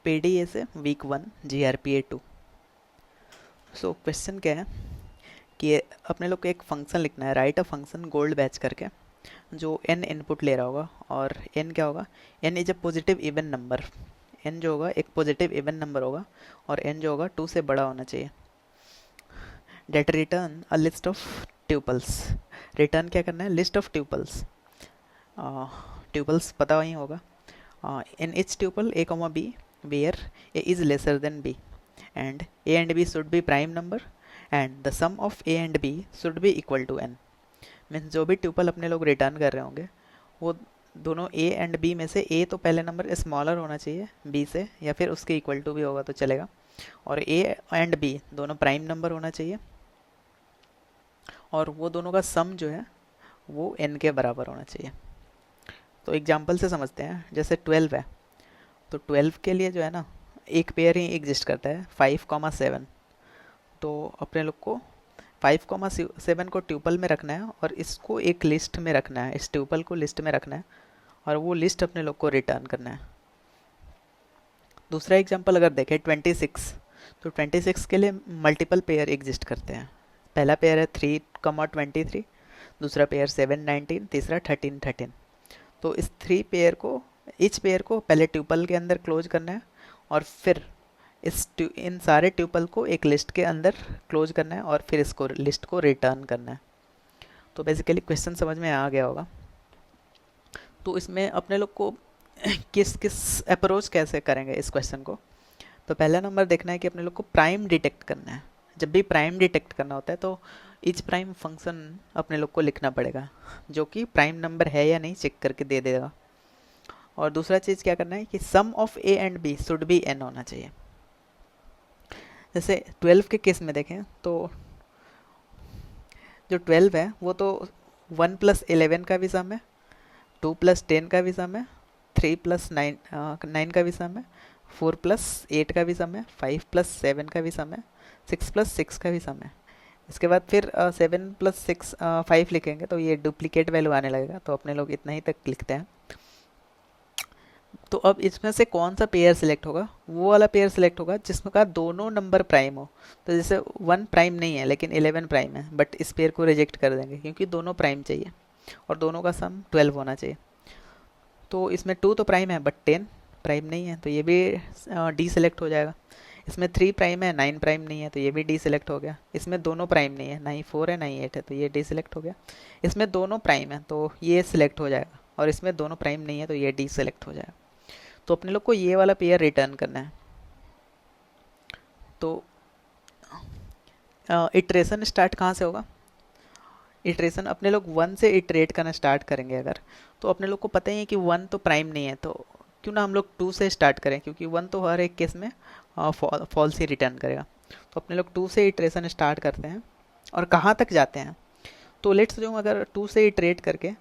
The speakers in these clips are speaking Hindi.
पीडीए से वीक 1 जीआरपीए 2। सो क्वेश्चन क्या है कि अपने लोग को एक फंक्शन लिखना है, right a function gold batch करके, जो n इनपुट ले रहा होगा। और n क्या होगा, n is a positive even number. n जो होगा एक पॉजिटिव इवन नंबर होगा और n जो होगा 2 से बड़ा होना चाहिए। That return a list of tuples. Return क्या करना है, लिस्ट ऑफ ट्यूपल्स। ट्यूपल्स पता वही होगा। इन each tuple a comma b where a is lesser than b and a and b should be prime number and the sum of a and b should be equal to n। Means जो भी ट्यूपल अपने लोग रिटर्न कर रहे होंगे वो दोनों a एंड b में से a तो पहले नंबर स्मॉलर होना चाहिए b से, या फिर उसके इक्वल टू भी होगा तो चलेगा, और a एंड b दोनों प्राइम नंबर होना चाहिए, और वो दोनों का सम जो है वो n के बराबर होना चाहिए। तो एग्जाम्पल से समझते हैं, जैसे 12 है तो 12 के लिए जो है ना एक पेयर ही एग्जिस्ट करता है 5,7। तो अपने लोग को 5,7 को ट्यूपल में रखना है और इसको एक लिस्ट में रखना है, इस ट्यूपल को लिस्ट में रखना है और वो लिस्ट अपने लोग को रिटर्न करना है। दूसरा एग्जांपल अगर देखें 26, तो 26 के लिए मल्टीपल पेयर एग्जिस्ट करते हैं। पहला पेयर है 3,23, दूसरा पेयर 7, 19, तीसरा 13, 13। तो इस इच पेयर को पहले ट्यूपल के अंदर क्लोज करना है और फिर इन सारे ट्यूपल को एक लिस्ट के अंदर क्लोज करना है और फिर इसको लिस्ट को रिटर्न करना है। तो बेसिकली क्वेश्चन समझ में आ गया होगा। तो इसमें अपने लोग को किस किस अप्रोच कैसे करेंगे इस क्वेश्चन को। तो पहला नंबर देखना है कि अपने लोग को प्राइम डिटेक्ट करना है। जब भी प्राइम डिटेक्ट करना होता है तो इच प्राइम फंक्शन अपने लोग को लिखना पड़ेगा, जो कि प्राइम नंबर है या नहीं चेक करके दे देगा। और दूसरा चीज़ क्या करना है कि sum of A and B should be N होना चाहिए। जैसे 12 के केस में देखें तो जो 12 है वो तो 1 + 11 का भी सम है, 2 + 10 का भी सम है, 3 + 9 का भी सम है, 4 + 8 का भी सम है, 5 + 7 का भी सम है, 6 + 6 का भी सम है। इसके बाद फिर 7 + 6 5 लिखेंगे तो ये डुप्लीकेट वैल्यू आने लगेगा, तो अपने लोग इतना ही तक लिखते हैं। तो अब इसमें से कौन सा पेयर सिलेक्ट होगा, वो वाला पेयर सिलेक्ट होगा जिसमें का दोनों नंबर प्राइम हो। तो जैसे 1 प्राइम नहीं है लेकिन 11 प्राइम है, बट इस पेयर को रिजेक्ट कर देंगे क्योंकि दोनों प्राइम चाहिए और दोनों का सम 12 होना चाहिए। तो इसमें 2 तो प्राइम है बट 10 प्राइम नहीं है, तो ये भी डी सिलेक्ट हो जाएगा। इसमें 3 प्राइम है, 9 प्राइम नहीं है, तो ये भी डी सिलेक्ट हो गया। इसमें दोनों प्राइम नहीं है, ना ही 4 है ना ही 8 है, तो ये डी सिलेक्ट हो गया। इसमें दोनों प्राइम है तो ये सिलेक्ट हो जाएगा, और इसमें दोनों प्राइम नहीं है तो ये डी सिलेक्ट हो जाएगा। तो अपने लोग को ये वाला पेयर रिटर्न करना है। तो इटरेशन स्टार्ट कहाँ से होगा, इटरेशन अपने लोग 1 से इटरेट करना स्टार्ट करेंगे अगर, तो अपने लोग को पता ही है कि 1 तो प्राइम नहीं है, तो क्यों ना हम लोग 2 से स्टार्ट करें, क्योंकि 1 तो हर एक केस में फॉल्स ही रिटर्न करेगा। तो अपने लोग 2 से इटरेशन स्टार्ट करते हैं और कहाँ तक जाते हैं। तो लेट्स जो अगर 2 से इटरेट करके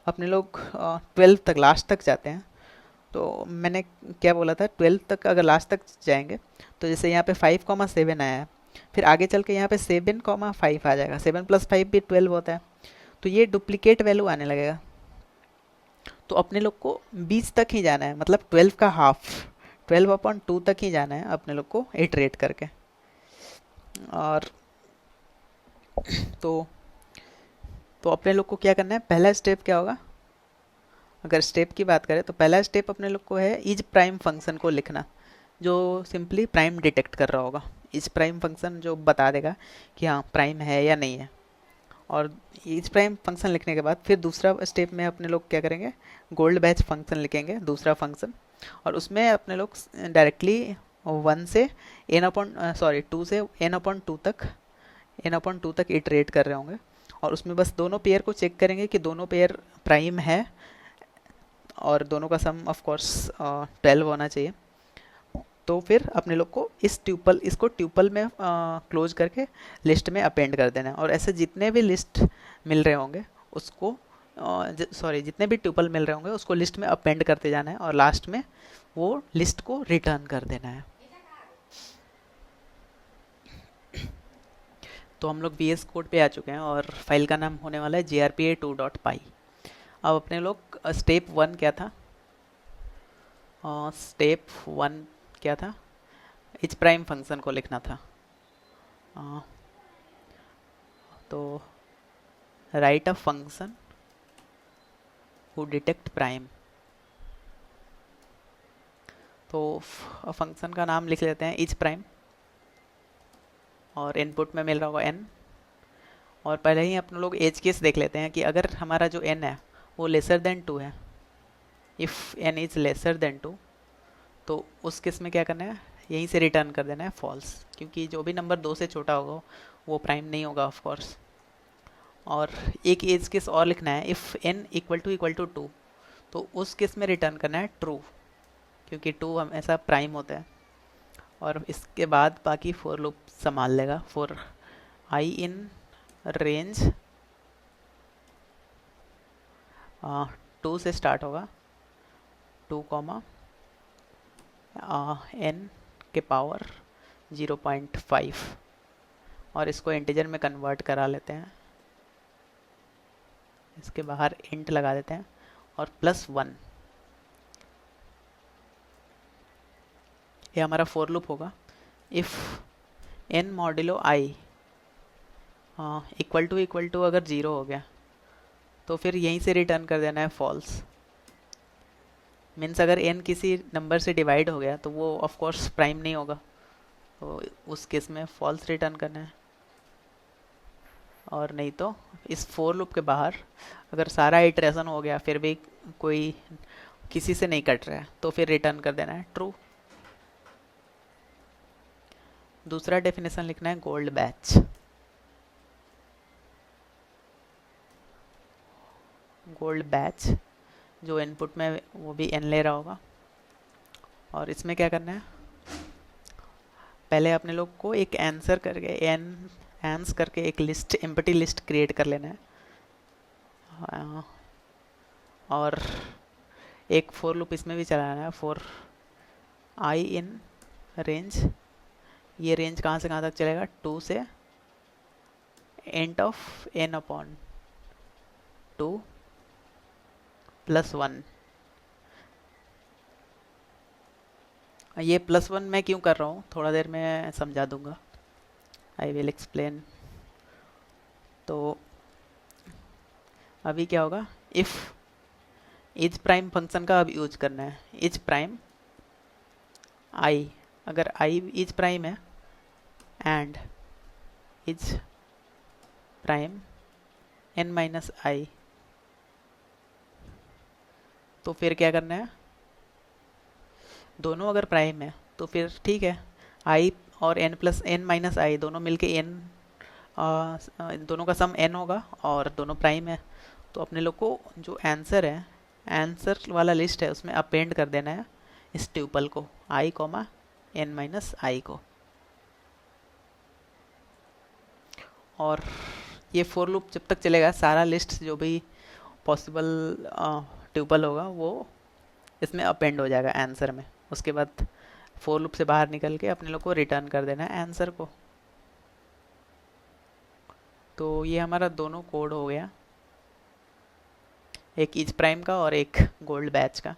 अपने लोग 12 तक लास्ट तक जाते हैं, तो मैंने क्या बोला था 12 तक अगर लास्ट तक जाएंगे तो जैसे यहाँ पे 5,7 आया है, फिर आगे चल के यहाँ पे 7,5 आ जाएगा, 7 + 5 भी 12 होता है, तो ये डुप्लीकेट वैल्यू आने लगेगा। तो अपने लोग को 20 तक ही जाना है, मतलब 12 का हाफ 12/2 तक ही जाना है अपने लोग को इटरेट करके। और तो अपने लोग को क्या करना है, पहला स्टेप क्या होगा, अगर स्टेप की बात करें तो पहला स्टेप अपने लोग को है इज प्राइम फंक्शन को लिखना, जो सिंपली प्राइम डिटेक्ट कर रहा होगा। इज प्राइम फंक्शन जो बता देगा कि हाँ प्राइम है या नहीं है। और इज प्राइम फंक्शन लिखने के बाद फिर दूसरा स्टेप में अपने लोग क्या करेंगे, गोल्ड बैच फंक्शन लिखेंगे, दूसरा फंक्शन, और उसमें अपने लोग डायरेक्टली 1 से टू से n/2 तक इटरेट कर रहे होंगे, और उसमें बस दोनों पेयर को चेक करेंगे कि दोनों पेयर प्राइम है और दोनों का सम ऑफ कोर्स 12 होना चाहिए। तो फिर अपने लोग को इसको ट्यूपल में क्लोज करके लिस्ट में अपेंड कर देना है, और ऐसे जितने भी लिस्ट मिल रहे होंगे उसको जितने भी ट्यूपल मिल रहे होंगे उसको लिस्ट में अपेंड करते जाना है, और लास्ट में वो लिस्ट को रिटर्न कर देना है। तो हम लोग VS कोड पे आ चुके हैं और फाइल का नाम होने वाला है grpa2.py। अब अपने लोग स्टेप 1 क्या था, स्टेप 1 क्या था, इच प्राइम फंक्शन को लिखना था। आ, तो right a function who detect prime, तो फंक्शन का नाम लिख लेते हैं इच प्राइम, और इनपुट में मिल रहा होगा n। और पहले ही अपन लोग एज केस देख लेते हैं कि अगर हमारा जो n है वो लेसर देन 2 है, if n is lesser than 2, तो उस केस में क्या करना है, यहीं से रिटर्न कर देना है फॉल्स, क्योंकि जो भी नंबर 2 से छोटा होगा वो प्राइम नहीं होगा ऑफ कोर्स। और एक एज केस और लिखना है, इफ़ n इक्वल टू 2, तो उस केस में रिटर्न करना है ट्रू, क्योंकि 2 हमेशा प्राइम होता है। और इसके बाद बाकी फोर लूप संभाल लेगा। फॉर आई इन रेंज 2 से स्टार्ट होगा, 2 कॉमा n के पावर 0.5, और इसको इंटीजर में कन्वर्ट करा लेते हैं, इसके बाहर इंट लगा देते हैं और +1। ये हमारा फोर लूप होगा। If n modulo i equal to अगर 0 हो गया तो फिर यहीं से रिटर्न कर देना है फॉल्स। मीन्स अगर n किसी नंबर से डिवाइड हो गया तो वो ऑफ कोर्स प्राइम नहीं होगा, तो उस केस में फॉल्स रिटर्न करना है। और नहीं तो इस फोर लूप के बाहर अगर सारा इटरेशन हो गया फिर भी कोई किसी से नहीं कट रहा है तो फिर रिटर्न कर देना है ट्रू। दूसरा डेफिनेशन लिखना है गोल्ड बैच। गोल्ड बैच जो इनपुट में वो भी n ले रहा होगा, और इसमें क्या करना है, पहले अपने लोग को एक आंसर करके एंस करके एक लिस्ट, एम्प्टी लिस्ट क्रिएट कर लेना है। और एक फोर लूप इसमें भी चलाना है, फॉर आई इन रेंज, ये रेंज कहाँ से कहाँ तक चलेगा, 2 से एंड ऑफ n अपॉन 2 +1। ये +1 मैं क्यों कर रहा हूँ थोड़ा देर में समझा दूंगा, आई विल एक्सप्लेन। तो अभी क्या होगा, इफ़ इज प्राइम फंक्शन का अब यूज करना है। इज प्राइम i, अगर i इज प्राइम है, एंड इज प्राइम n-i, तो फिर क्या करना है, दोनों अगर प्राइम है तो फिर ठीक है, i और n+n-i दोनों मिलके n, दोनों का सम n होगा और दोनों प्राइम है। तो अपने लोग को जो आंसर है, आंसर वाला लिस्ट है उसमें अपेंड कर देना है इस ट्यूपल को, i, n-i को। और ये फोर लूप जब तक चलेगा सारा लिस्ट जो भी पॉसिबल ट्यूपल होगा वो इसमें अपेंड हो जाएगा आंसर में। उसके बाद फोर लूप से बाहर निकल के अपने लोग को रिटर्न कर देना है आंसर को। तो ये हमारा दोनों कोड हो गया, एक इज प्राइम का और एक गोल्ड बैच का।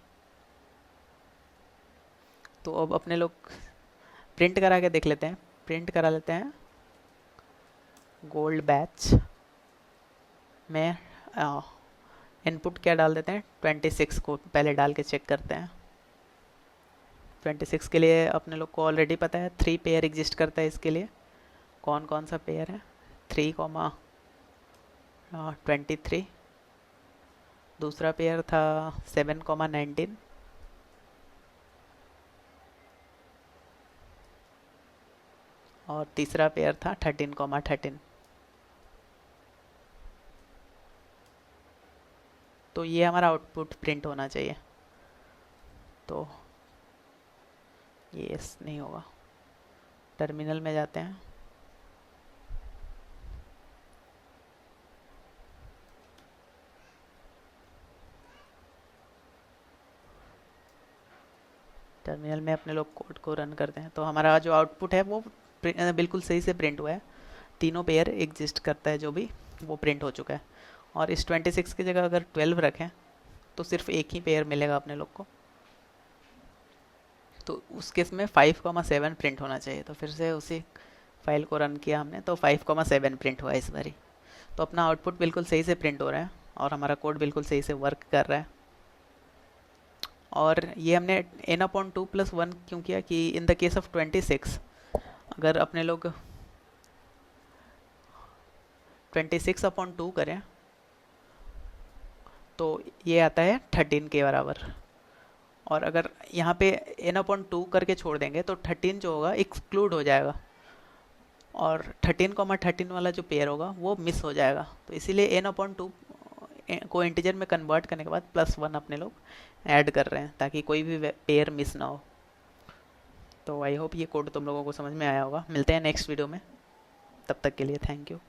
तो अब अपने लोग प्रिंट करा के देख लेते हैं, प्रिंट करा लेते हैं गोल्ड बैच में इनपुट क्या डाल देते हैं, 26 को पहले डाल के चेक करते हैं। 26 के लिए अपने लोग को ऑलरेडी पता है 3 पेयर एग्जिस्ट करता है। इसके लिए कौन कौन सा पेयर है, 3,23, दूसरा पेयर था 7,19, और तीसरा पेयर था 13,13। तो ये हमारा आउटपुट प्रिंट होना चाहिए। तो ये नहीं होगा, टर्मिनल में जाते हैं, टर्मिनल में अपने लोग कोड को रन करते हैं। तो हमारा जो आउटपुट है वो बिल्कुल सही से प्रिंट हुआ है, तीनों पेयर एग्जिस्ट करता है जो भी, वो प्रिंट हो चुका है। और इस 26 की जगह अगर 12 रखें तो सिर्फ एक ही पेयर मिलेगा अपने लोग को। तो उस केस में 5,7 प्रिंट होना चाहिए। तो फिर से उसी फाइल को रन किया हमने, तो 5,7 प्रिंट हुआ इस बारी। तो अपना आउटपुट बिल्कुल सही से प्रिंट हो रहा है और हमारा कोड बिल्कुल सही से वर्क कर रहा है। और ये हमने n/2 + 1 क्यों किया कि इन द केस ऑफ 26 अगर अपने लोग 26/2 करें तो ये आता है 13 के बराबर। और अगर यहाँ पे n/2 करके छोड़ देंगे तो 13 जो होगा एक्सक्लूड हो जाएगा और 13,13 वाला जो पेयर होगा वो मिस हो जाएगा। तो इसीलिए n/2 को इंटीजर में कन्वर्ट करने के बाद +1 अपने लोग ऐड कर रहे हैं ताकि कोई भी पेयर मिस ना हो। तो आई होप ये कोड तुम लोगों को समझ में आया होगा। मिलते हैं नेक्स्ट वीडियो में, तब तक के लिए थैंक यू।